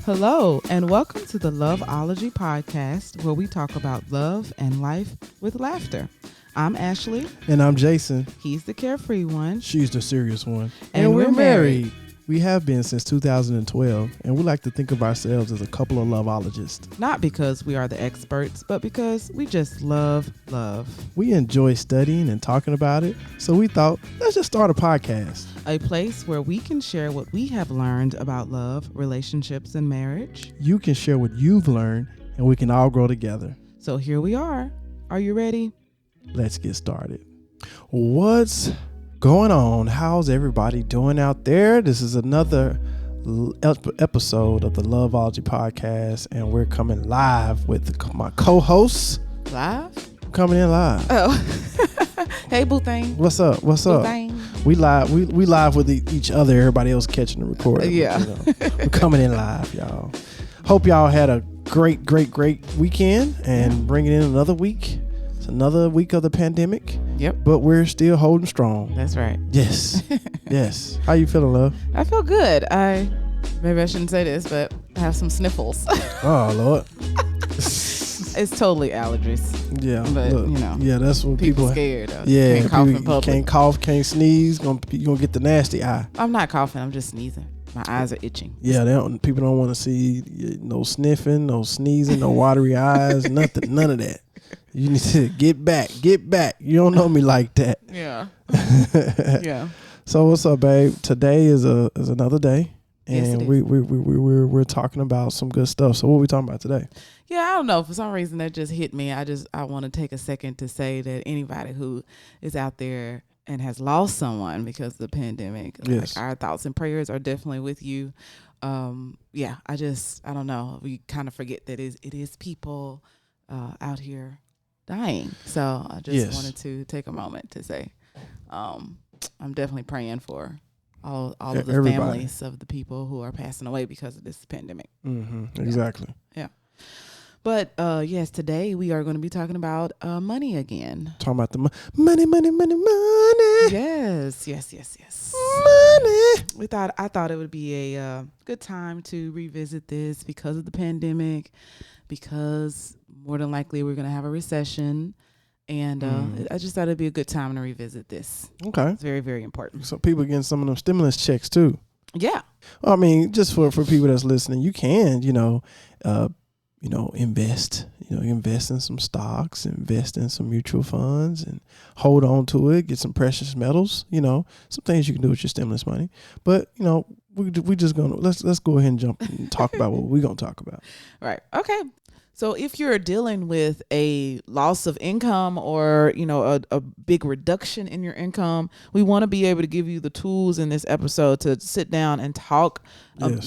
Hello, and welcome to the Loveology podcast, where we talk about love and life with laughter. I'm Ashley. And I'm Jason. He's the carefree one. She's the serious one. And we're married. We have been since 2012, and we like to think of ourselves as a couple of loveologists. Not because we are the experts, but because we just love love. We enjoy studying and talking about it, so we thought, let's just start a podcast. A place where we can share what we have learned about love, relationships, and marriage. You can share what you've learned, and we can all grow together. So here we are. Are you ready? Let's get started. What's going on? How's everybody doing out there? This is another episode of the Loveology podcast, and we're coming live with my co-hosts. Live? Coming in live. Oh. Hey, Boo Thing. What's up? What's up? We live. We live with each other. Everybody else catching the recording. Yeah. We're coming in live, y'all. Hope y'all had a great weekend and bringing in another week. It's another week of the pandemic. Yep. But we're still holding strong. That's right. Yes. Yes. How you feeling, love? I feel good. Maybe I shouldn't say this, but I have some sniffles. Oh, Lord. It's totally allergies. Yeah. But, look, you know. Yeah, that's what people scared of. Yeah. Can't cough in public. Can't cough, can't sneeze. You're going to get the nasty eye. I'm not coughing. I'm just sneezing. My eyes are itching. Yeah, people don't want to see no sniffing, no sneezing, no watery eyes, nothing, none of that. You need to get back. You don't know me like that. Yeah. Yeah. So what's up, babe? Today is another day, and yes, we're talking about some good stuff. So what are we talking about today? Yeah, I don't know. For some reason, that just hit me. I want to take a second to say that anybody who is out there and has lost someone because of the pandemic, yes, like, our thoughts and prayers are definitely with you. Yeah, I don't know. We kind of forget that it is people out here dying. So I just wanted to take a moment to say, I'm definitely praying for all of the families of the people who are passing away because of this pandemic. Mm-hmm. Exactly. Yeah. But yes, today we are going to be talking about money again. Talking about the money. Yes. Money. I thought it would be a good time to revisit this because of the pandemic, because more than likely we're going to have a recession. And I just thought it'd be a good time to revisit this. Okay. It's very, very important. So people getting some of them stimulus checks too. Yeah. Well, I mean, just for people that's listening, you can, invest, invest in some stocks, invest in some mutual funds and hold on to it, get some precious metals, some things you can do with your stimulus money. But, we just going to, let's go ahead and jump and talk about what we're going to talk about. Right. Okay. So if you're dealing with a loss of income or, a big reduction in your income, we want to be able to give you the tools in this episode to sit down and talk,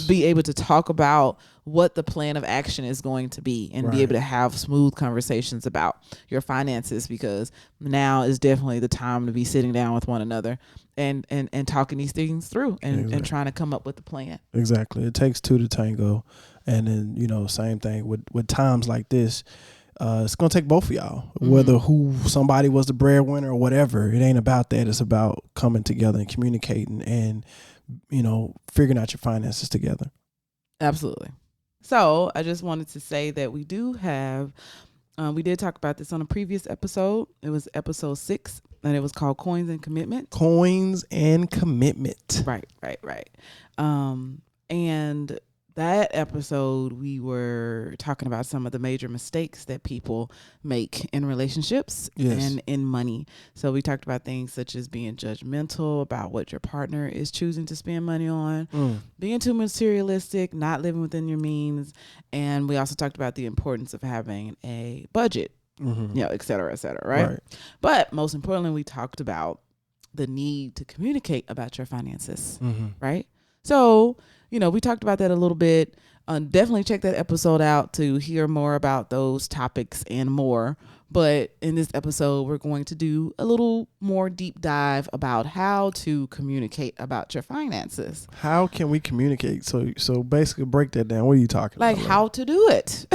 be able to talk about what the plan of action is going to be and be able to have smooth conversations about your finances, because now is definitely the time to be sitting down with one another and talking these things through and trying to come up with a plan. Exactly. It takes two to tango. And then, same thing with times like this, it's going to take both of y'all, whether somebody was the breadwinner or whatever. It ain't about that. It's about coming together and communicating and, figuring out your finances together. Absolutely. So I just wanted to say that we do have, we did talk about this on a previous episode. It was episode 6, and it was called Coins and Commitment. Coins and Commitment. Right. And that episode, we were talking about some of the major mistakes that people make in relationships and in money. So we talked about things such as being judgmental about what your partner is choosing to spend money on, being too materialistic, not living within your means. And we also talked about the importance of having a budget, et cetera, right? But most importantly, we talked about the need to communicate about your finances, right? So, we talked about that a little bit. Definitely check that episode out to hear more about those topics and more. But in this episode, we're going to do a little more deep dive about how to communicate about your finances. How can we communicate? So basically break that down. What are you talking about? Like how to do it.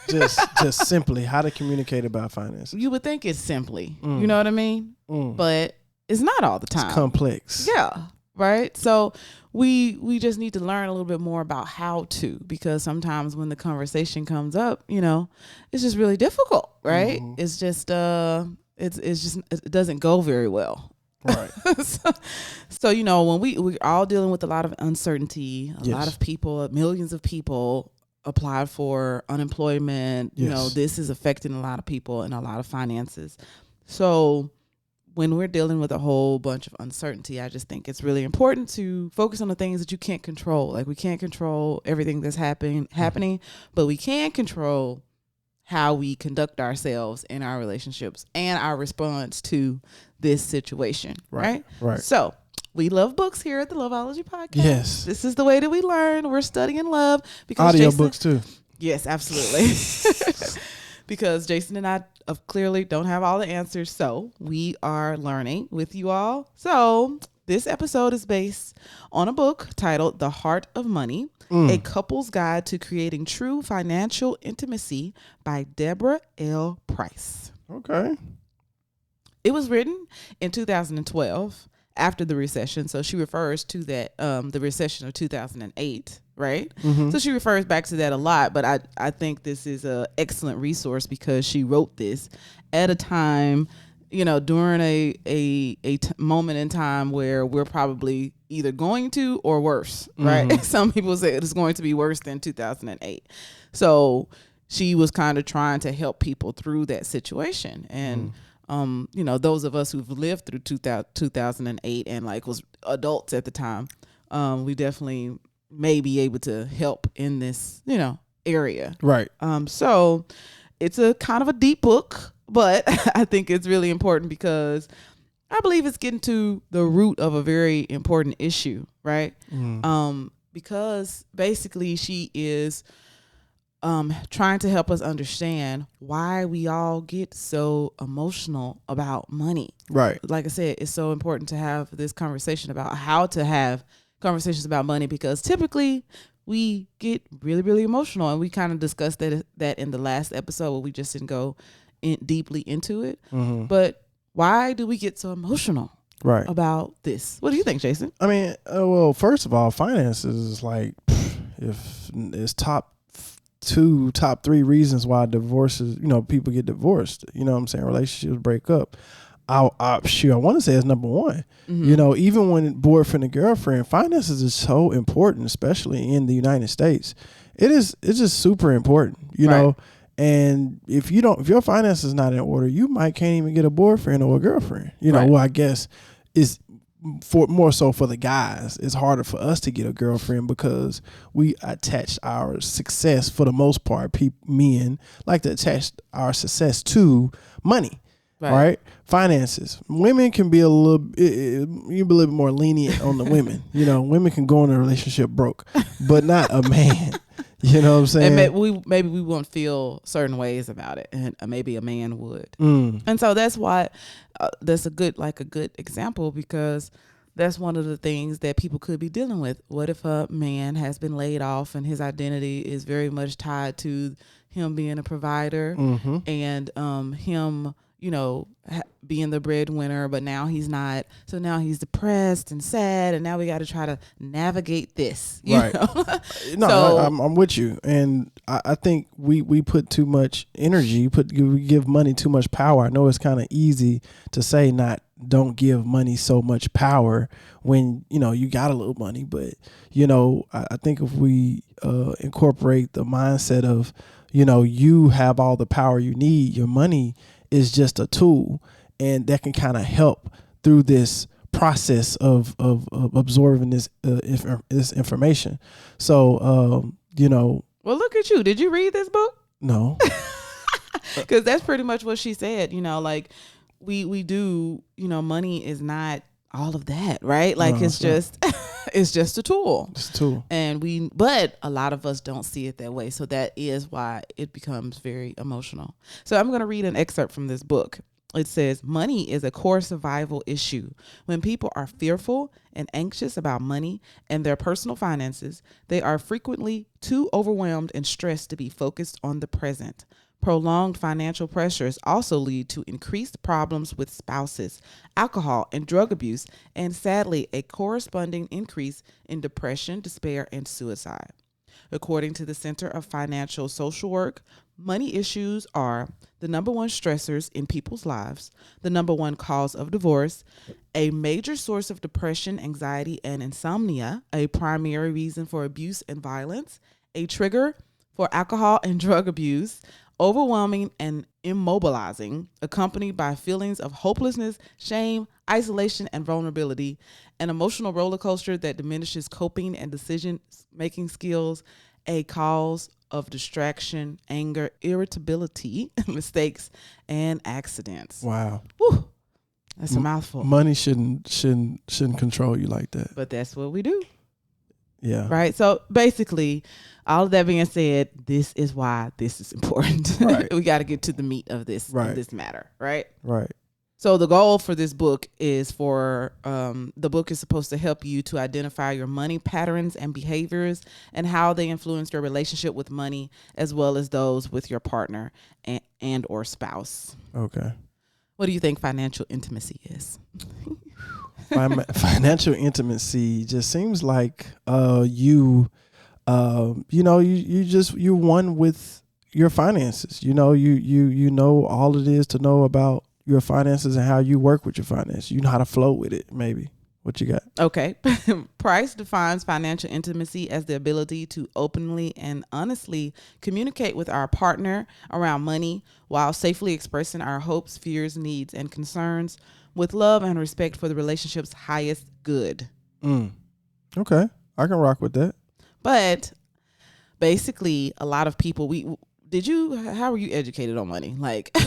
just simply how to communicate about finances. You would think it's simply, you know what I mean? But it's not all the time. It's complex. Yeah. right? So we just need to learn a little bit more about how to, because sometimes when the conversation comes up, it's just really difficult, right? Mm-hmm. It's just it doesn't go very well. Right. so when we're all dealing with a lot of uncertainty, a lot of people, millions of people applied for unemployment. This is affecting a lot of people and a lot of finances. So when we're dealing with a whole bunch of uncertainty, I just think it's really important to focus on the things that you can't control. Like, we can't control everything that's happening, but we can control how we conduct ourselves in our relationships and our response to this situation. Right. So we love books here at the Loveology Podcast. Yes. This is the way that we learn. We're studying love. Because audio books too. Yes, absolutely. Because Jason and I clearly don't have all the answers. So we are learning with you all. So this episode is based on a book titled The Heart of Money, A Couple's Guide to Creating True Financial Intimacy by Deborah L. Price. Okay. It was written in 2012 after the recession. So she refers to that, the recession of 2008. Right. Mm-hmm. So she refers back to that a lot. But I think this is an excellent resource because she wrote this at a time, during a moment in time where we're probably either going to or worse. Right. Mm-hmm. Some people say it's going to be worse than 2008. So she was kind of trying to help people through that situation. And, those of us who've lived through 2008 and was adults at the time, we definitely may be able to help in this, area. Right. So it's a kind of a deep book, but I think it's really important because I believe it's getting to the root of a very important issue, right? Because basically she is trying to help us understand why we all get so emotional about money. Right. Like I said, it's so important to have this conversation about how to have conversations about money, because typically we get really, really emotional, and we kind of discussed that in the last episode where we just didn't go deeply into it. Mm-hmm. But why do we get so emotional about this? What do you think, Jason? I mean, well, first of all, finances is if it's top 3 reasons why divorces, people get divorced, what I'm saying, relationships break up. I want to say it's number 1. Mm-hmm. Even when boyfriend and girlfriend, finances is so important, especially in the United States. It's just super important, you know. And if your finances is not in order, you can't even get a boyfriend or a girlfriend. Well, I guess is more so for the guys. It's harder for us to get a girlfriend because we attach our success, for the most part. Men like to attach our success to money. Right. Finances. Women can be a little bit more lenient on the women. Women can go in a relationship broke, but not a man. You know what I'm saying? And maybe we won't feel certain ways about it, and maybe a man would. And so that's why that's a good example, because that's one of the things that people could be dealing with. What if a man has been laid off and his identity is very much tied to him being a provider, and him, being the breadwinner, but now he's not. So now he's depressed and sad, and now we got to try to navigate this. Right. No, I'm with you. And I think we put too much energy, we give money too much power. I know it's kind of easy to say don't give money so much power when, you got a little money. But, I think if we incorporate the mindset of, you have all the power you need, your money is just a tool, and that can kind of help through this process of absorbing this information. So, Well, look at you. Did you read this book? No. Because that's pretty much what she said. We do, money is not all of that, right? It's just a tool. It's a tool. But a lot of us don't see it that way. So that is why it becomes very emotional. So I'm going to read an excerpt from this book. It says, money is a core survival issue. When people are fearful and anxious about money and their personal finances, they are frequently too overwhelmed and stressed to be focused on the present. Prolonged financial pressures also lead to increased problems with spouses, alcohol and drug abuse, and sadly, a corresponding increase in depression, despair, and suicide. According to the Center of Financial Social Work, money issues are the number one stressors in people's lives, the number one cause of divorce, a major source of depression, anxiety, and insomnia, a primary reason for abuse and violence, a trigger for alcohol and drug abuse, overwhelming and immobilizing, accompanied by feelings of hopelessness, shame, isolation, and vulnerability, an emotional roller coaster that diminishes coping and decision-making skills, a cause of distraction, anger, irritability, mistakes, and accidents. Wow. Whew. That's a mouthful. Money shouldn't control you like that. But that's what we do. Yeah. Right. So basically, all of that being said, this is why this is important. Right. We got to get to the meat of this, right. of this matter. Right. Right. So the goal for this book is the book is supposed to help you to identify your money patterns and behaviors and how they influence your relationship with money, as well as those with your partner and or spouse. Okay. What do you think financial intimacy is? Financial intimacy just seems like you're one with your finances. You know all it is to know about your finances and how you work with your finances. You know how to flow with it, maybe. What you got? Okay. Price defines financial intimacy as the ability to openly and honestly communicate with our partner around money while safely expressing our hopes, fears, needs, and concerns with love and respect for the relationship's highest good. Okay. I can rock with that. But basically, a lot of people, how were you educated on money? Like,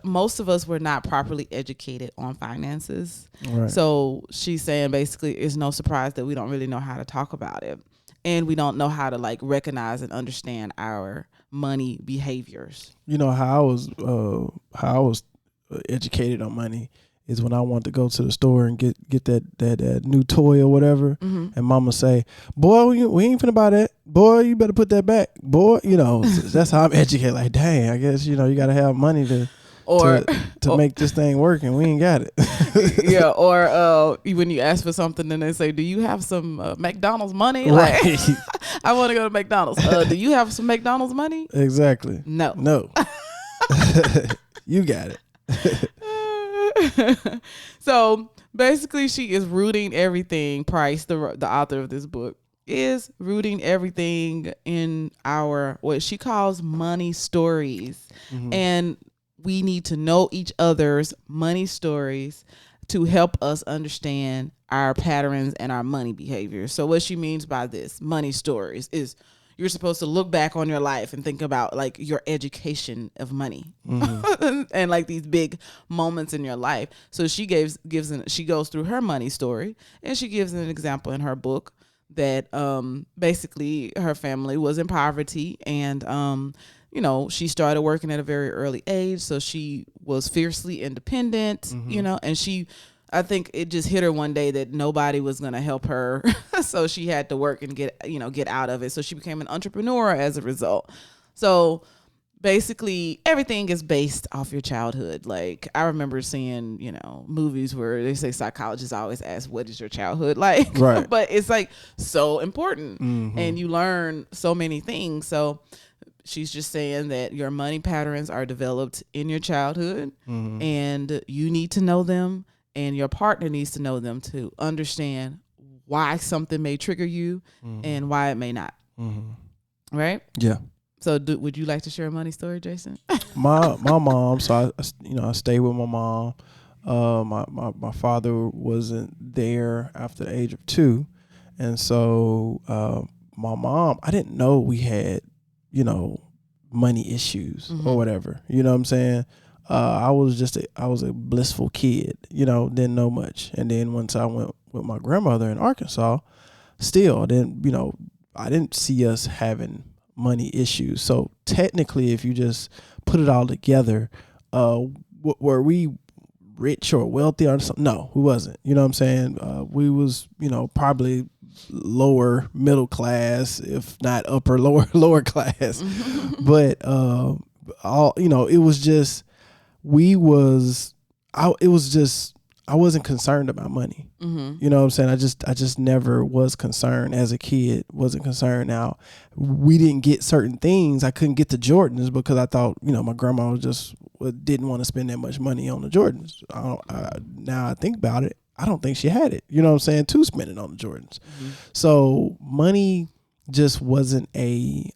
most of us were not properly educated on finances. Right. So she's saying basically it's no surprise that we don't really know how to talk about it. And we don't know how to like recognize and understand our money behaviors. You know how I was educated on money is when I wanted to go to the store and get that new toy or whatever, and mama say, boy, we ain't finna buy that. Boy, you better put that back. Boy, that's how I'm educated. Like, dang, I guess, you got to have money to make this thing work, and we ain't got it. Yeah, or when you ask for something and they say, do you have some McDonald's money? Right. Like, I want to go to McDonald's. Do you have some McDonald's money? Exactly. No. You got it. So basically she is rooting everything. Price, the author of this book, is rooting everything in our what she calls money stories. And we need to know each other's money stories to help us understand our patterns and our money behavior. So what she means by this money stories is you're supposed to look back on your life and think about like your education of money and like these big moments in your life. So she she goes through her money story, and she gives an example in her book that basically her family was in poverty, and she started working at a very early age. So she was fiercely independent, and I think it just hit her one day that nobody was going to help her. So she had to work and get out of it. So she became an entrepreneur as a result. So basically everything is based off your childhood. Like I remember seeing, movies where they say psychologists always ask, what is your childhood like? Right. But it's like so important, and you learn so many things. So she's just saying that your money patterns are developed in your childhood, and you need to know them. And your partner needs to know them to understand why something may trigger you and why it may not. Right? Yeah. So would you like to share a money story, Jason? My mom, so I stayed with my mom. My father wasn't there after the age of 2. And so my mom, I didn't know we had, money issues or whatever. You know what I'm saying? I was a blissful kid, didn't know much. And then once I went with my grandmother in Arkansas, still I didn't see us having money issues. So technically, if you just put it all together, were we rich or wealthy or something? No, we wasn't. You know what I'm saying? We was, probably lower middle class, if not upper lower class. But all, you know, it was just I wasn't concerned about money. You know what I'm saying? I just never was concerned as a kid. Wasn't concerned. Now, we didn't get certain things. I couldn't get the Jordans because I thought, you know, my grandma didn't want to spend that much money on the Jordans. Now I think about it, I don't think she had it. You know what I'm saying? To spend it on the Jordans. So money just wasn't a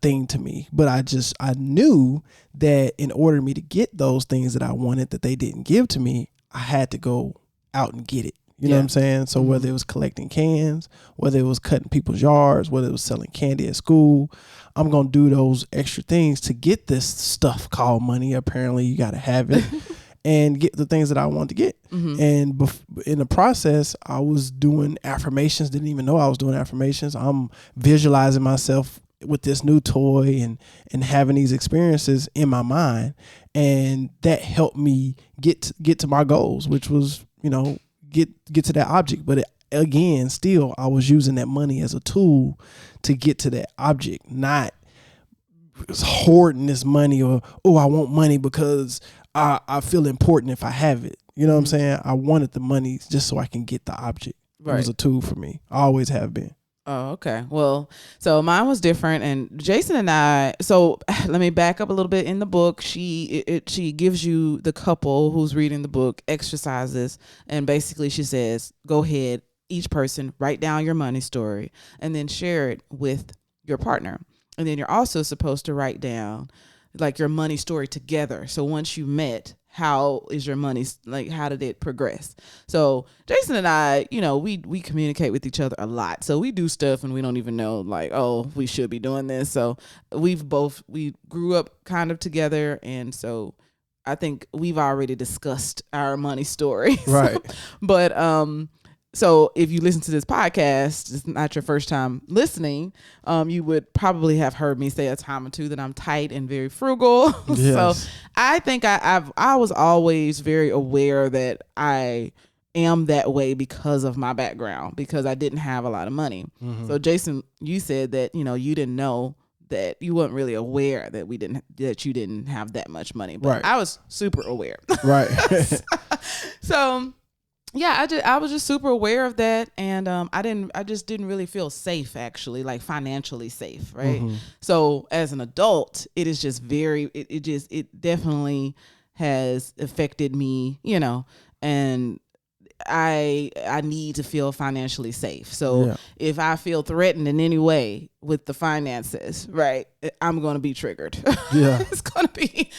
thing to me. But I knew that in order for me to get those things that I wanted that they didn't give to me, I had to go out and get it. You know what I'm saying? So whether it was collecting cans, whether it was cutting people's yards, whether it was selling candy at school, I'm going to do those extra things to get this stuff called money. Apparently you got to have it and get the things that I want to get. And in the process, I was doing affirmations, didn't even know I was doing affirmations. I'm visualizing myself with this new toy and having these experiences in my mind. And that helped me get to my goals, which was, you know, get to that object. But again, still, I was using that money as a tool to get to that object, not hoarding this money or, oh, I want money because I feel important if I have it. You know what I'm saying? I wanted the money just so I can get the object. Right. It was a tool for me. I always have been. Oh, okay. Well, so mine was different, and Jason and I. So let me back up a little bit. In the book, she gives you, the couple who's reading the book, exercises, and basically she says, go ahead, each person write down your money story, and then share it with your partner, and then you're also supposed to write down like your money story together. So once you met, how is your money, like, how did it progress? So Jason and I, you know, we communicate with each other a lot. So we do stuff and we don't even know, like, oh, we should be doing this. So we grew up kind of together. And so I think we've already discussed our money story. Right. But, so if you listen to this podcast, it's not your first time listening, you would probably have heard me say a time or two that I'm tight and very frugal. Yes. So I think I was always very aware that I am that way because of my background, because I didn't have a lot of money. So Jason, you said that, you know, you didn't know, that you weren't really aware that you didn't have that much money, but right. I was super aware. Right. So yeah, I was just super aware of that, and I just didn't really feel safe, actually, like financially safe, right? So as an adult, it is just it definitely has affected me, you know, and I need to feel financially safe. So if I feel threatened in any way with the finances, right, I'm going to be triggered. Yeah. It's going to be,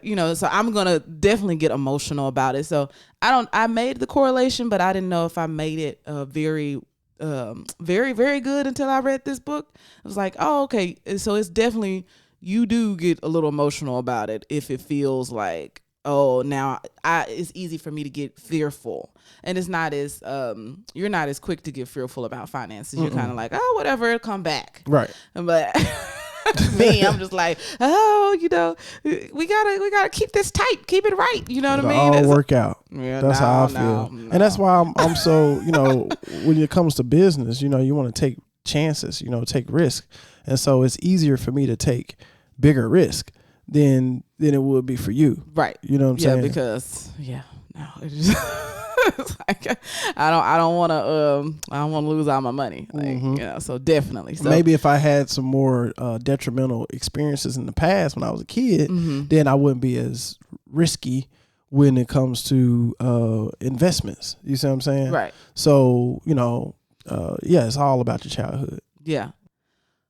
you know, so I'm going to definitely get emotional about it. So I made the correlation, but I didn't know if I made it very, very good until I read this book. I was like, oh, okay. So it's definitely, you do get a little emotional about it if it feels like, oh, now it's easy for me to get fearful, and it's not as you're not as quick to get fearful about finances. You're kind of like, oh, whatever, it'll come back, right? But me, I'm just like, oh, you know, we gotta keep this tight, keep it right. You know what I mean? All work out. Yeah, that's how I feel, and that's why I'm so, you know, when it comes to business, you know, you want to take chances, you know, take risk, and so it's easier for me to take bigger risk than it would be for you. Right. You know what I'm saying? Yeah, because it's like I don't want to lose all my money. Like, you know, so definitely. So maybe if I had some more detrimental experiences in the past when I was a kid, then I wouldn't be as risky when it comes to investments. You see what I'm saying? Right. So, you know, it's all about your childhood. Yeah.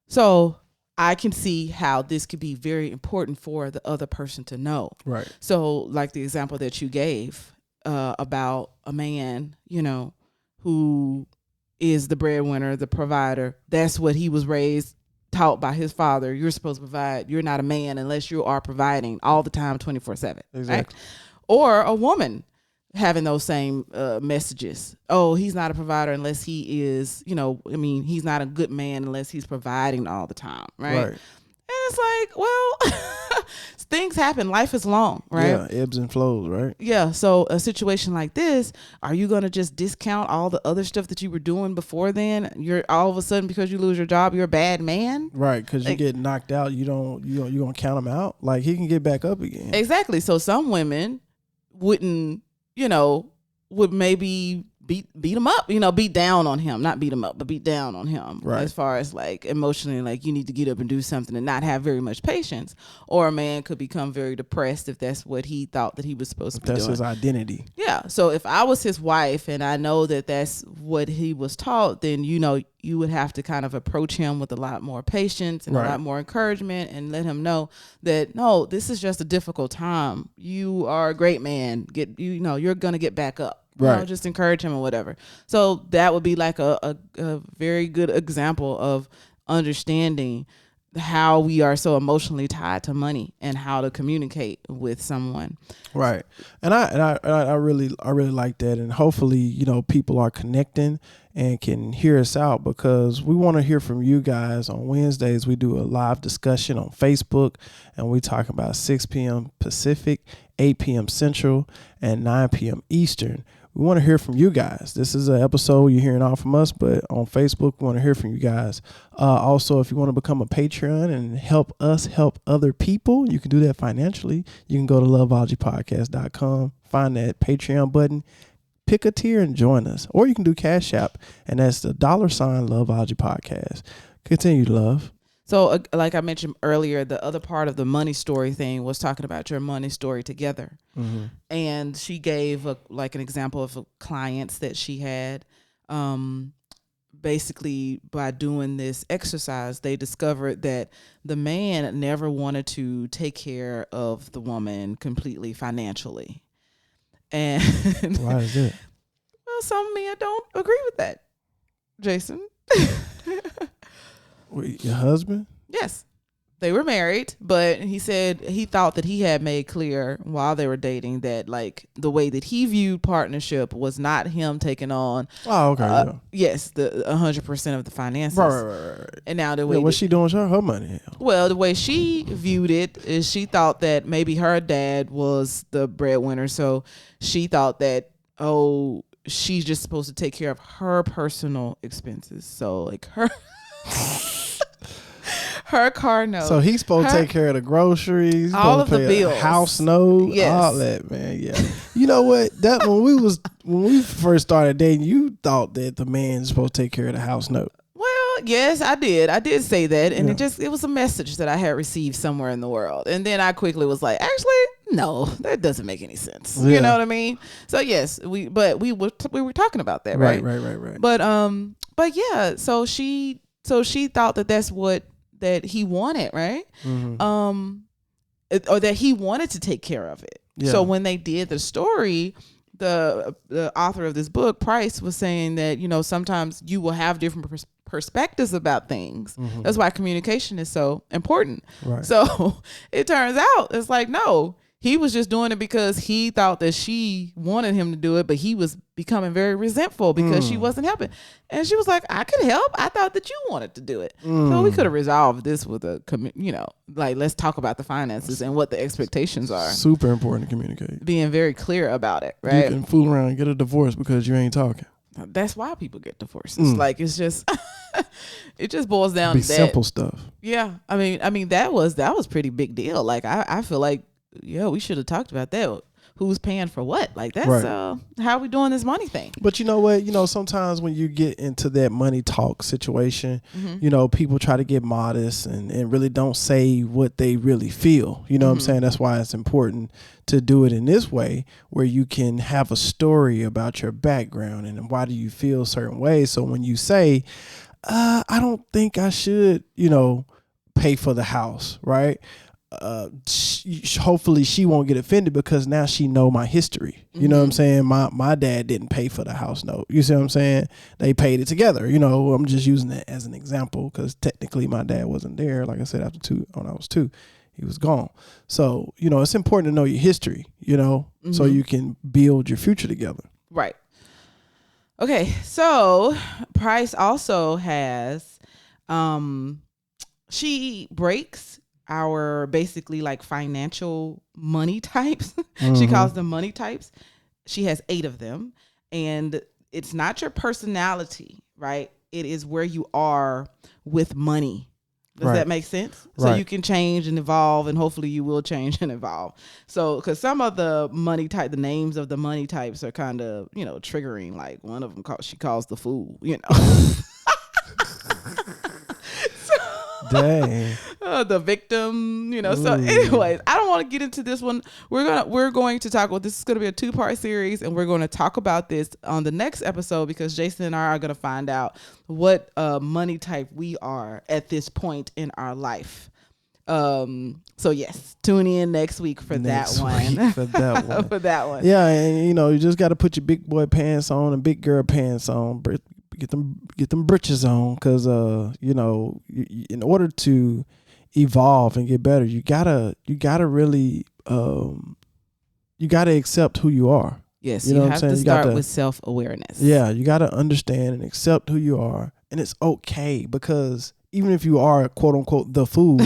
So I can see how this could be very important for the other person to know. Right. So like the example that you gave about a man, you know, who is the breadwinner, the provider. That's what he was taught by his father. You're supposed to provide. You're not a man unless you are providing all the time, 24/7. Exactly. Right? Or a woman having those same messages. Oh, he's not a provider unless he is, you know, I mean, he's not a good man unless he's providing all the time, right? it's like, well, things happen. Life is long, right? Yeah, ebbs and flows, right? Yeah. So a situation like this, are you going to just discount all the other stuff that you were doing before then? You're all of a sudden, because you lose your job, you're a bad man? Right, because you get knocked out, you gonna count him out? Like, he can get back up again. Exactly. So some women wouldn't, would maybe beat him up, beat down on him, not beat him up, but beat down on him, right, as far as like emotionally, like you need to get up and do something and not have very much patience. Or a man could become very depressed if that's what he thought that he was supposed to be doing. That's his identity. Yeah. So if I was his wife and I know that that's what he was taught, then, you would have to kind of approach him with a lot more patience and right, a lot more encouragement, and let him know that, no, this is just a difficult time. You are a great man. You're going to get back up. Right. Just encourage him or whatever. So that would be like a very good example of understanding how we are so emotionally tied to money and how to communicate with someone. Right. And I really like that. And hopefully, people are connecting and can hear us out, because we want to hear from you guys. On Wednesdays, we do a live discussion on Facebook, and we talk about 6 p.m. Pacific, 8 p.m. Central, and 9 p.m. Eastern. We want to hear from you guys. This is an episode you're hearing all from us, but on Facebook, we want to hear from you guys. Also, if you want to become a Patreon and help us help other people, you can do that financially. You can go to loveologypodcast.com, find that Patreon button, pick a tier and join us. Or you can do Cash App, and that's the $ Loveology Podcast. Continue, love. So like I mentioned earlier, the other part of the money story thing was talking about your money story together. Mm-hmm. And she gave an example of clients that she had. Basically, by doing this exercise, they discovered that the man never wanted to take care of the woman completely financially. And why is it? Well, some men don't agree with that, Jason. Wait, your husband? Yes. They were married, but he said he thought that he had made clear while they were dating that, like, the way that he viewed partnership was not him taking on. Oh, okay. Yeah. Yes, the 100% of the finances. Right. And now the way what's she doing with her money? Well, the way she viewed it is she thought that maybe her dad was the breadwinner, so she thought that, she's just supposed to take care of her personal expenses. So like her car note. So he's supposed to take care of the groceries, all of the bills, house note, yes, all that, man. Yeah. You know what? That when we first started dating, you thought that the man's supposed to take care of the house note. Well, yes, I did. I did say that, and it was a message that I had received somewhere in the world, and then I quickly was like, actually, no, that doesn't make any sense. Yeah. You know what I mean? So yes, we were talking about that, right? Right. But yeah, so she thought that that's what that he wanted, right? Mm-hmm. Or that he wanted to take care of it. Yeah. So when they did the story, the author of this book, Price, was saying that, sometimes you will have different perspectives about things. Mm-hmm. That's why communication is so important. Right. So it turns out it's like, no, he was just doing it because he thought that she wanted him to do it, but he was becoming very resentful because she wasn't helping. And she was like, I could help. I thought that you wanted to do it. So we could have resolved this with let's talk about the finances and what the expectations are. Super important to communicate. Being very clear about it, right? You can fool around and get a divorce because you ain't talking. That's why people get divorced. It's like, it's just, it just boils down to that. Simple stuff. Yeah. I mean, that was pretty big deal. Like, I feel like, we should have talked about that. Who's paying for what? Like, that's right. How are we doing this money thing? But you know what? Sometimes when you get into that money talk situation, mm-hmm. People try to get modest and really don't say what they really feel. You know what I'm saying? That's why it's important to do it in this way, where you can have a story about your background and why do you feel certain ways. So when you say, I don't think I should, pay for the house, right? Hopefully she won't get offended because now she know my history. You know what I'm saying? My dad didn't pay for the house note. You see what I'm saying? They paid it together. I'm just using that as an example because technically my dad wasn't there. Like I said, when I was 2, he was gone. So, it's important to know your history, so you can build your future together. Right. Okay. So Price also has, she breaks our basically like financial money types. She calls them money types. She has 8 of them, and it's not your personality, right? It is where you are with money. Does that make sense? Right. So you can change and evolve, and hopefully you will change and evolve. So, because some of the money type, the names of the money types are kind of, triggering. Like one of them, she calls the fool, Dang. The victim, So, anyways, I don't want to get into this one. We're going to talk about this. Is going to be a 2-part series, and we're going to talk about this on the next episode because Jason and I are going to find out what money type we are at this point in our life. So yes, tune in next week for that one. For that one. one. Yeah, and you just got to put your big boy pants on and big girl pants on. Get them britches on, because in order to evolve and get better, you gotta really you gotta accept who you are. Yes, you have to start with self-awareness. Yeah, you gotta understand and accept who you are, and it's okay, because even if you are quote unquote the fool,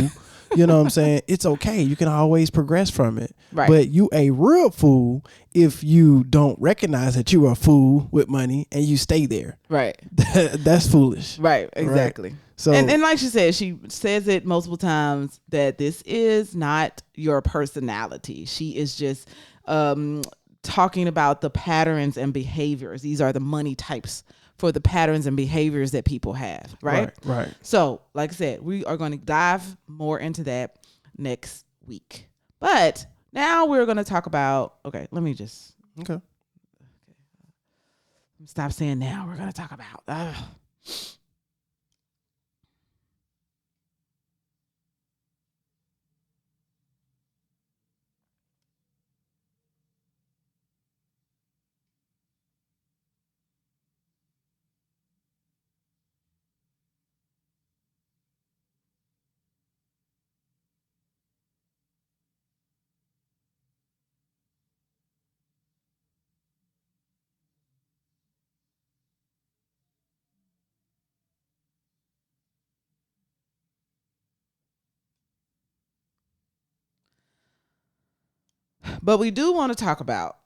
you know what I'm saying, it's okay. You can always progress from it. Right. But you a real fool if you don't recognize that you are a fool with money and you stay there. Right. That's foolish. Right. Exactly. Right? So, and like she said, she says it multiple times that this is not your personality. She is just talking about the patterns and behaviors. These are the money types for the patterns and behaviors that people have, right? Right. So, like I said, we are going to dive more into that next week. But now we're going to talk about, Okay. Stop saying now. We're going to talk about, but we do want to talk about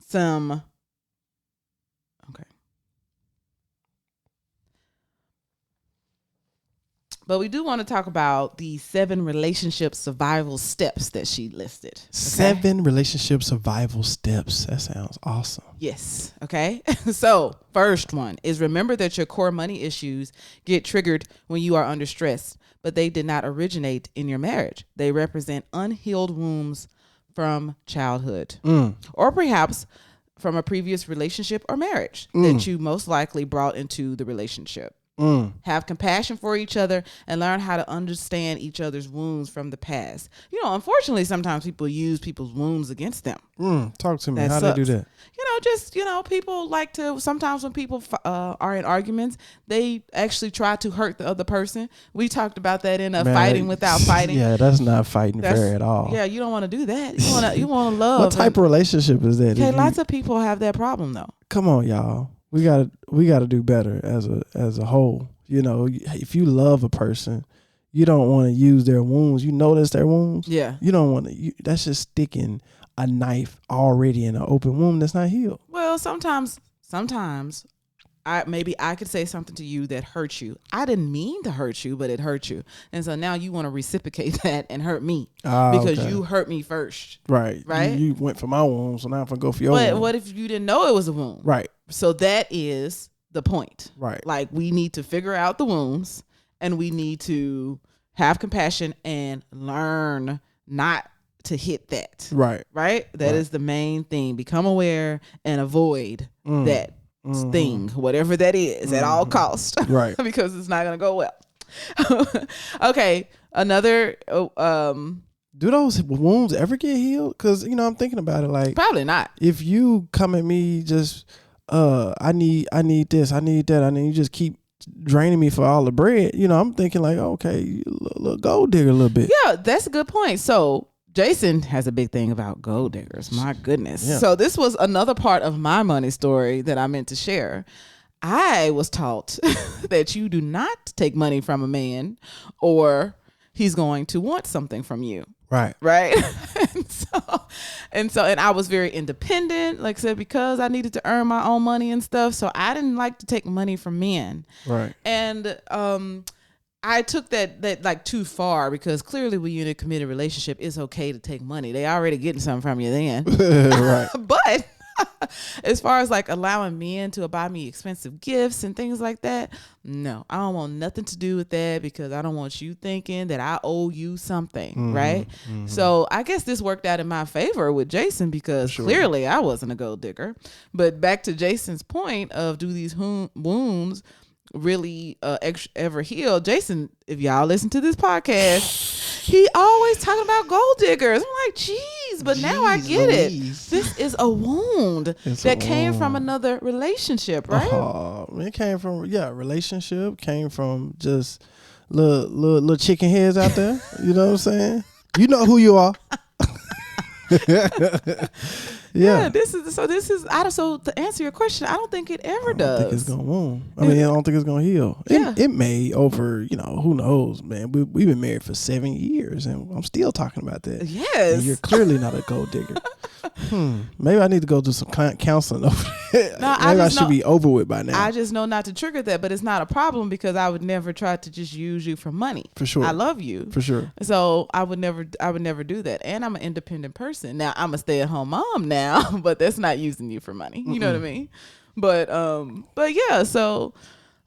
some. Okay. But we do want to talk about the 7 relationship survival steps that she listed. Okay? 7 relationship survival steps. That sounds awesome. Yes. Okay. So first one is remember that your core money issues get triggered when you are under stress, but they did not originate in your marriage. They represent unhealed wounds from childhood or perhaps from a previous relationship or marriage that you most likely brought into the relationship. Have compassion for each other and learn how to understand each other's wounds from the past. Unfortunately, sometimes people use people's wounds against them. Talk to me. How do they do that? People like to, sometimes when people are in arguments, they actually try to hurt the other person. We talked about that in Fighting Without Fighting. Yeah, that's not fighting fair at all. Yeah, you don't want to do that. You want to love. What type of relationship is that? Okay, lots of people have that problem though. Come on, y'all. We gotta do better as a whole. If you love a person, you don't want to use their wounds. You notice their wounds. Yeah. You don't want to. That's just sticking a knife already in an open wound that's not healed. Well, sometimes I could say something to you that hurts you. I didn't mean to hurt you, but it hurt you. And so now you want to reciprocate that and hurt me because you hurt me first. Right. You went for my wound, so now I'm going to go for your wound. But what if you didn't know it was a wound? Right. So that is the point. Right. Like we need to figure out the wounds and we need to have compassion and learn not to hit that. Right. Right? That is the main thing. Become aware and avoid that thing, whatever that is, at all costs. Right. Because it's not going to go well. Okay. Another, do those wounds ever get healed? Because, I'm thinking about it like. Probably not. If you come at me just, I need this, I need that, you just keep draining me for all the bread, I'm thinking like, okay, look, gold digger a little bit. Yeah, that's a good point. So Jason has a big thing about gold diggers. My goodness. Yeah. So this was another part of my money story that I meant to share. I was taught that you do not take money from a man or he's going to want something from you. Right. Right. and I was very independent, like I said, because I needed to earn my own money and stuff. So I didn't like to take money from men. Right. And I took that like too far, because clearly when you're in a committed relationship, it's okay to take money. They already getting something from you then. Right. But as far as like allowing men to buy me expensive gifts and things like that, no, I don't want nothing to do with that, because I don't want you thinking that I owe you something, right? So I guess this worked out in my favor with Jason, because clearly I wasn't a gold digger. But back to Jason's point of, do these wounds really ever heal? Jason, if y'all listen to this podcast, he always talking about gold diggers. I'm like, geez, but now I get Louise. It. This is a wound that came from another relationship, right? It came from relationship, came from just little chicken heads out there. You know what I'm saying? You know who you are. Yeah, this is so to answer your question, I don't think it ever does. I don't think it's gonna wound. I don't think it's gonna heal. It may over, who knows, man. We've been married for 7 years and I'm still talking about that. Yes. And you're clearly not a gold digger. Maybe I need to go do some counseling over there. No, maybe I should be over with by now. I just know not to trigger that, but it's not a problem, because I would never try to just use you for money. For sure. I love you. For sure. So I would never do that. And I'm an independent person. Now I'm a stay-at-home mom now, but that's not using you for money. You know what I mean? But yeah, so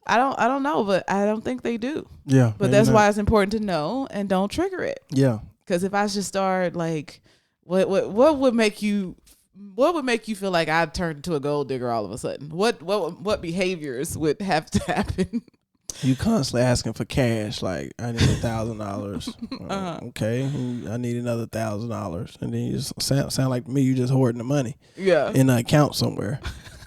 I don't know, but I don't think they do. Yeah. But that's why it's important to know and don't trigger it. Yeah. Because if I just start like, what would make you feel like I turned into a gold digger all of a sudden? What behaviors would have to happen? You constantly asking for cash, like, I need $1,000. Okay, I need another $1,000, and then you just sound like me. You just hoarding the money, in an account somewhere.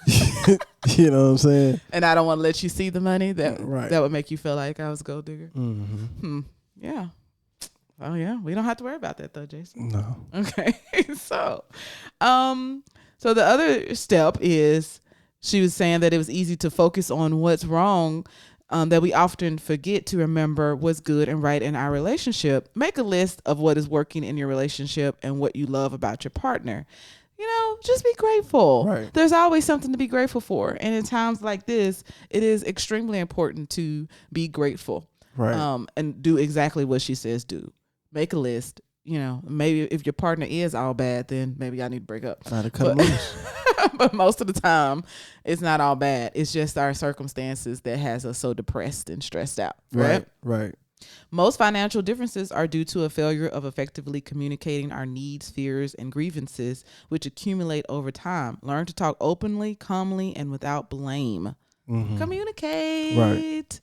You know what I'm saying? And I don't want to let you see the money. That would make you feel like I was a gold digger. Yeah. Oh yeah, we don't have to worry about that though, Jason. No. Okay. So the other step is, she was saying that it was easy to focus on what's wrong, that we often forget to remember what's good and right in our relationship. Make a list of what is working in your relationship and what you love about your partner. Just be grateful. Right. There's always something to be grateful for. And in times like this, it is extremely important to be grateful. Right. And do exactly what she says do. Make a list. Maybe if your partner is all bad, then maybe I need to break up. Try to cut them loose. But most of the time, it's not all bad. It's just our circumstances that has us so depressed and stressed out. Right. Most financial differences are due to a failure of effectively communicating our needs, fears, and grievances, which accumulate over time. Learn to talk openly, calmly, and without blame. Communicate. Right.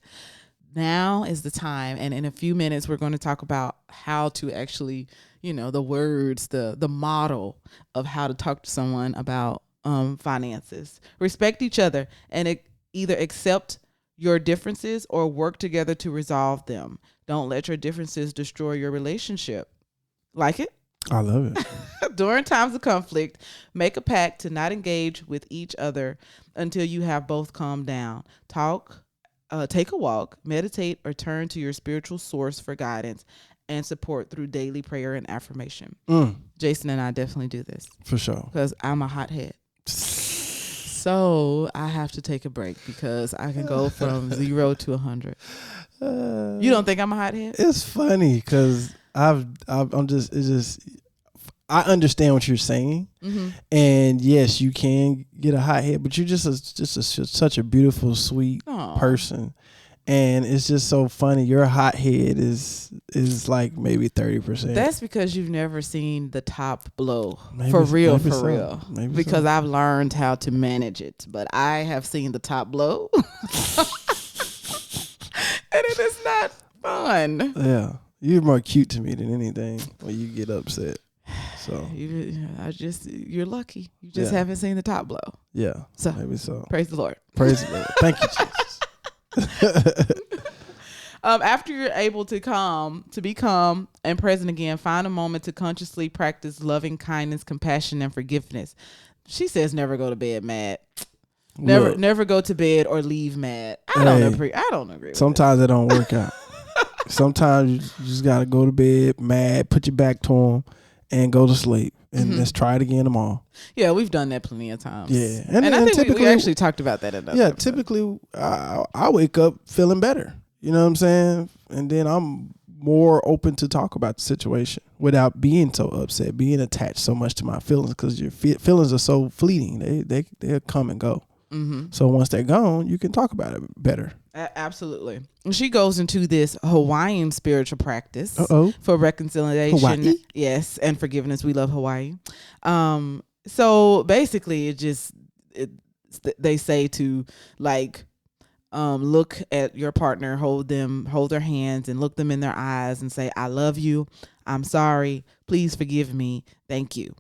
Now is the time, and in a few minutes we're going to talk about how to actually, the words, the model of how to talk to someone about finances. Respect each other and either accept your differences or work together to resolve them. Don't let your differences destroy your relationship. Like it? I love it. During times of conflict, make a pact to not engage with each other until you have both calmed down. Take a walk, meditate, or turn to your spiritual source for guidance and support through daily prayer and affirmation. Jason and I definitely do this. For sure. Because I'm a hothead. So I have to take a break, because I can go from 0 to 100. You don't think I'm a hothead? It's funny because I understand what you're saying, and yes, you can get a hothead, but you're such a beautiful, sweet person, and it's just so funny. Your hothead is like maybe 30%. That's because you've never seen the top blow. For real. Maybe because I've learned how to manage it, but I have seen the top blow, and it is not fun. Yeah, you're more cute to me than anything when you get upset. So you're lucky. You just haven't seen the top blow. Yeah. So maybe so. Praise the Lord. Praise the Lord. Thank you, Jesus. After you're able to be calm and present again, find a moment to consciously practice loving kindness, compassion, and forgiveness. She says never go to bed mad. Never go to bed or leave mad. I don't agree. Sometimes it don't work out. Sometimes you just gotta go to bed mad, put your back to them, and go to sleep. And let's try it again tomorrow. Yeah, we've done that plenty of times. Yeah, and I think we actually talked about that enough. Yeah, typically I wake up feeling better. You know what I'm saying? And then I'm more open to talk about the situation without being so upset, being attached so much to my feelings, because your feelings are so fleeting. They'll come and go. So once they're gone, you can talk about it better. Absolutely. And she goes into this Hawaiian spiritual practice for reconciliation. Hawaii? Yes, and forgiveness. We love Hawaii. So basically, they say to like look at your partner, hold their hands, and look them in their eyes, and say, "I love you. I'm sorry. Please forgive me. Thank you."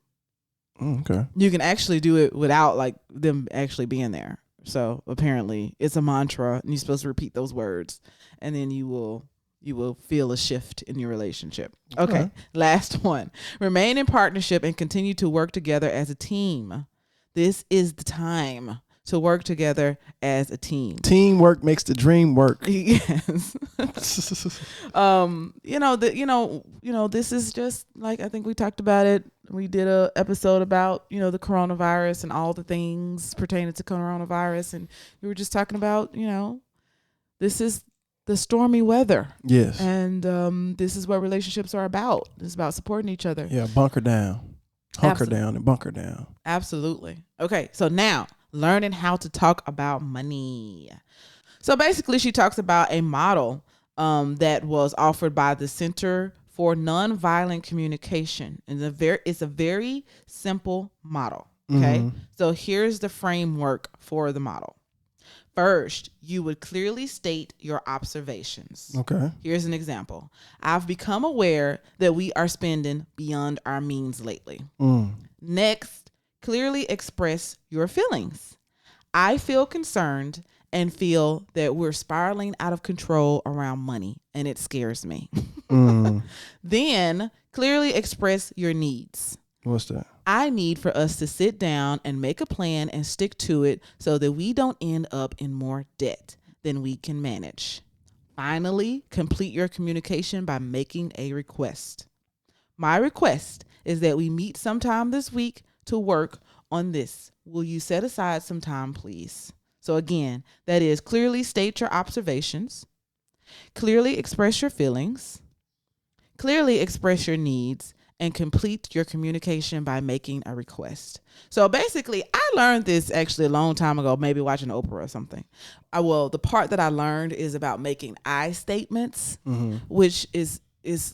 Okay. You can actually do it without like them actually being there. So apparently it's a mantra, and you're supposed to repeat those words, and then you will feel a shift in your relationship. Okay. Last one. Remain in partnership and continue to work together as a team. This is the time to work together as a team. Teamwork makes the dream work. Yes. This is just like, I think we talked about it. We did a episode about, the coronavirus and all the things pertaining to coronavirus. And we were just talking about, this is the stormy weather. Yes. And this is what relationships are about. It's about supporting each other. Yeah. Bunker down. Hunker down and bunker down. Absolutely. Okay. So now, learning how to talk about money. So basically, she talks about a model that was offered by the Center for Nonviolent Communication. And it's a very simple model. Okay. So here's the framework for the model. First, you would clearly state your observations. Okay. Here's an example. I've become aware that we are spending beyond our means lately. Next, clearly express your feelings. I feel concerned and feel that we're spiraling out of control around money, and it scares me. Then, clearly express your needs. What's that? I need for us to sit down and make a plan and stick to it so that we don't end up in more debt than we can manage. Finally, complete your communication by making a request. My request is that we meet sometime this week to work on this. Will you set aside some time, please? So again, that is clearly state your observations, clearly express your feelings, clearly express your needs, and complete your communication by making a request. So basically, I learned this actually a long time ago, maybe watching Oprah or something. The part that I learned is about making I statements, which is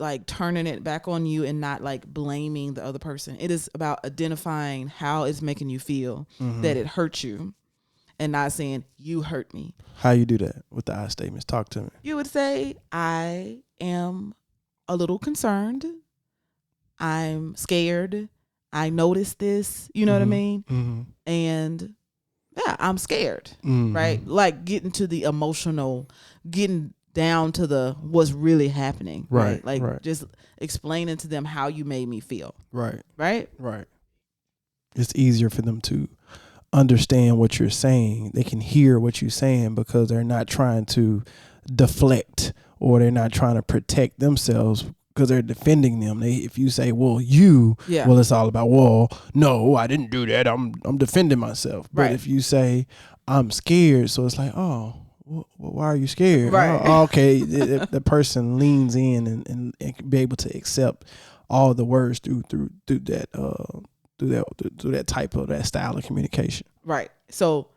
like turning it back on you and not like blaming the other person. It is about identifying how it's making you feel, that it hurts you, and not saying you hurt me. How you do that with the I statements? Talk to me. You would say, I am a little concerned. I'm scared. I noticed this. You know what I mean? And yeah, I'm scared. Right? Like getting to the emotional, getting down to the what's really happening. Right? Like just explaining to them how you made me feel. Right? Right. It's easier for them to understand what you're saying. They can hear what you're saying because they're not trying to deflect, or they're not trying to protect themselves because they're defending them. If you say, well, it's all about, well, no, I didn't do that. I'm defending myself. But if you say, I'm scared, so it's like, oh, why are you scared? Right. Oh, okay. the person leans in and can be able to accept all the words through that type of that style of communication. Right. So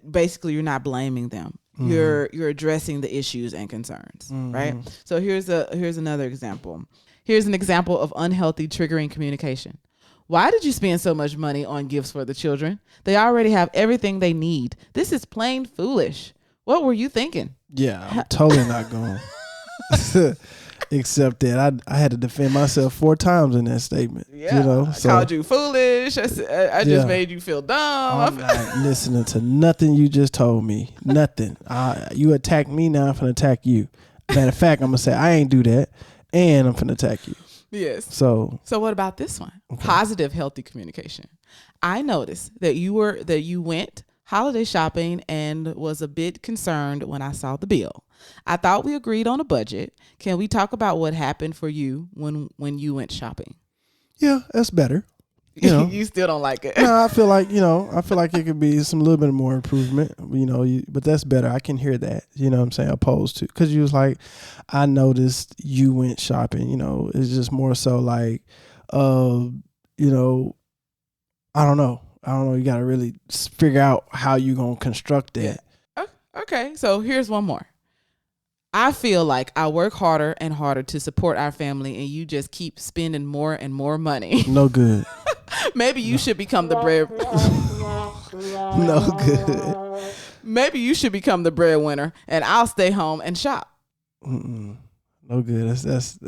basically, you're not blaming them. You're addressing the issues and concerns, right? So here's another example. Here's an example of unhealthy triggering communication. Why did you spend so much money on gifts for the children? They already have everything they need. This is plain foolish. What were you thinking? Yeah, I'm totally not going except that I had to defend myself 4 times in that statement. Yeah, I called you foolish. I just made you feel dumb. I'm not listening to nothing you just told me. Nothing. You attacked me, now I'm finna attack you. Matter of fact, I'm gonna say I ain't do that, and I'm finna attack you. Yes. So what about this one? Okay. Positive, healthy communication. I noticed that you went holiday shopping and was a bit concerned when I saw the bill. I thought we agreed on a budget. Can we talk about what happened for you when you went shopping? Yeah, that's better. You know, you still don't like it. No, I feel like it could be some little bit more improvement, but that's better. I can hear that, you know what I'm saying, opposed to, because you was like, I noticed you went shopping, it's just more so like, I don't know. You got to really figure out how you're going to construct that. Yeah. Okay. So here's one more. I feel like I work harder and harder to support our family, and you just keep spending more and more money. No good. Maybe you should become the bread. No good. Maybe you should become the breadwinner, and I'll stay home and shop. No good. That's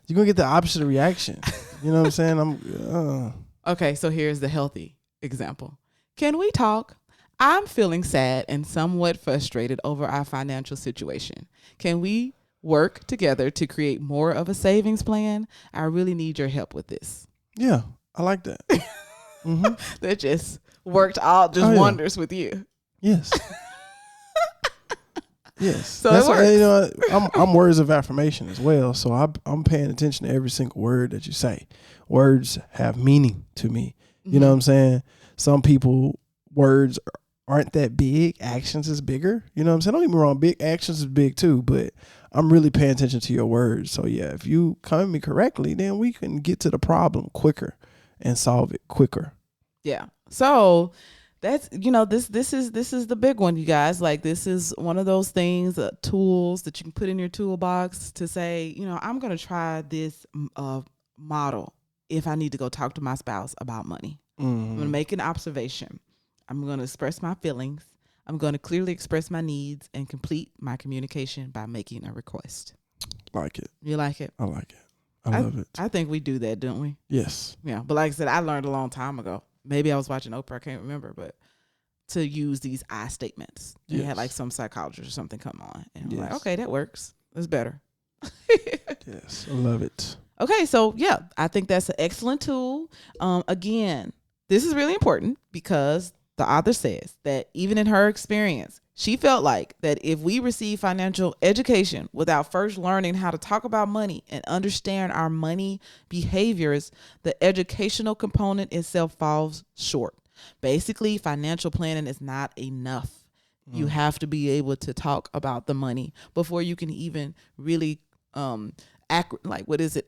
you're gonna get the opposite reaction. You know what I'm saying? Okay, so here's the healthy example. Can we talk? I'm feeling sad and somewhat frustrated over our financial situation. Can we work together to create more of a savings plan? I really need your help with this. Yeah, I like that. Mm-hmm. That just worked wonders with you. Yes. Yes. So it works. I'm words of affirmation as well. So I'm paying attention to every single word that you say. Words have meaning to me. You know what I'm saying? Some people, words aren't that big. Actions is bigger. You know what I'm saying? Don't get me wrong. Big actions is big too, but I'm really paying attention to your words. So yeah, if you come at me correctly, then we can get to the problem quicker and solve it quicker. Yeah. So that's, this is the big one, you guys. Like, this is one of those things, tools that you can put in your toolbox to say, I'm going to try this model if I need to go talk to my spouse about money. I'm going to make an observation. I'm going to express my feelings. I'm going to clearly express my needs and complete my communication by making a request. Like it. You like it? I like it. I love it. I think we do that, don't we? Yes. Yeah. But like I said, I learned a long time ago. Maybe I was watching Oprah. I can't remember, but to use these I statements. They had like some psychologist or something come on. And I'm like, okay, that works. That's better. Yes. I love it. Okay. So yeah, I think that's an excellent tool. Again, this is really important because the author says that even in her experience, she felt like that if we receive financial education without first learning how to talk about money and understand our money behaviors, the educational component itself falls short. Basically, financial planning is not enough. You have to be able to talk about the money before you can even really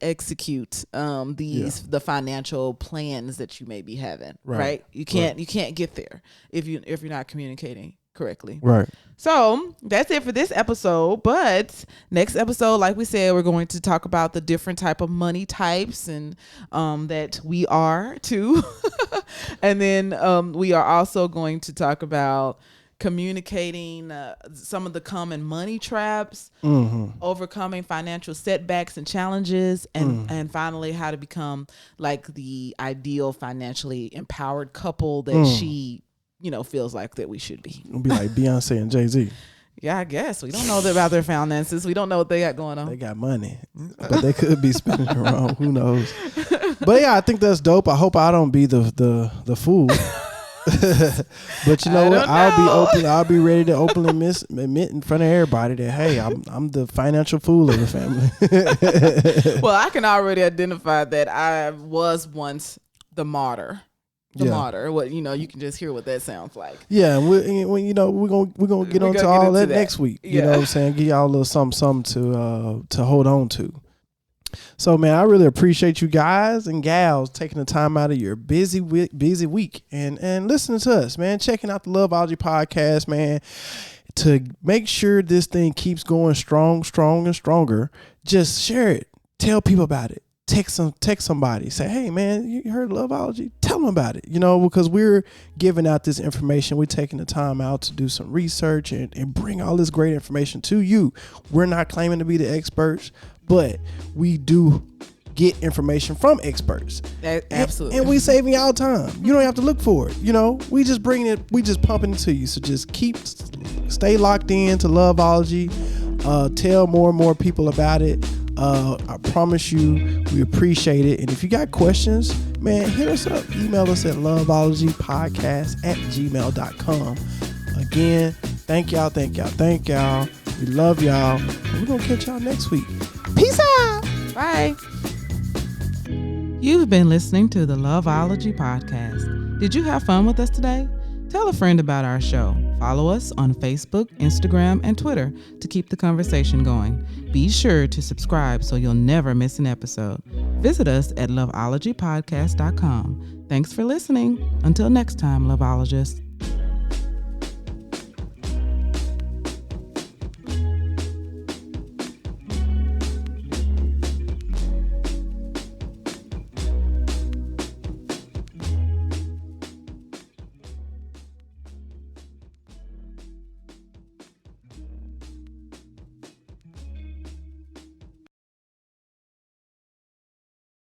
execute the financial plans that you may be having. Right? You can't get there if you're not communicating correctly. Right. So that's it for this episode. But next episode, like we said, we're going to talk about the different type of money types and that we are too. And then we are also going to talk about communicating some of the common money traps, overcoming financial setbacks and challenges, and finally how to become like the ideal financially empowered couple that she feels like that we should be. It'll be like Beyonce and Jay-Z. Yeah, I guess. We don't know about their finances. We don't know what they got going on. They got money, but they could be spending it wrong. Who knows? But yeah, I think that's dope. I hope I don't be the fool. But you know what? I'll be ready to openly admit in front of everybody that, hey, I'm the financial fool of the family. Well, I can already identify that I was once the martyr. Martyr. What you can just hear what that sounds like. Yeah, we're gonna get onto all that next week. You know what I'm saying? Give y'all a little something to hold on to. So, man, I really appreciate you guys and gals taking the time out of your busy week and listening to us, man. Checking out the Loveology podcast, man. To make sure this thing keeps going strong and stronger, just share it. Tell people about it. Text somebody. Say, hey, man, you heard Loveology? Tell them about it, because we're giving out this information. We're taking the time out to do some research and bring all this great information to you. We're not claiming to be the experts, but we do get information from experts. Absolutely. And we saving y'all time. You don't have to look for it. We just bringing it, we just pumping it to you. So just stay locked in to Loveology. Tell more and more people about it. I promise you, we appreciate it. And if you got questions, man, hit us up. Email us at loveologypodcast@gmail.com. Again, thank y'all. We love y'all. And we're going to catch y'all next week. Peace out. Bye. You've been listening to the Loveology Podcast. Did you have fun with us today? Tell a friend about our show. Follow us on Facebook, Instagram, and Twitter to keep the conversation going. Be sure to subscribe so you'll never miss an episode. Visit us at loveologypodcast.com. Thanks for listening. Until next time, Loveologists.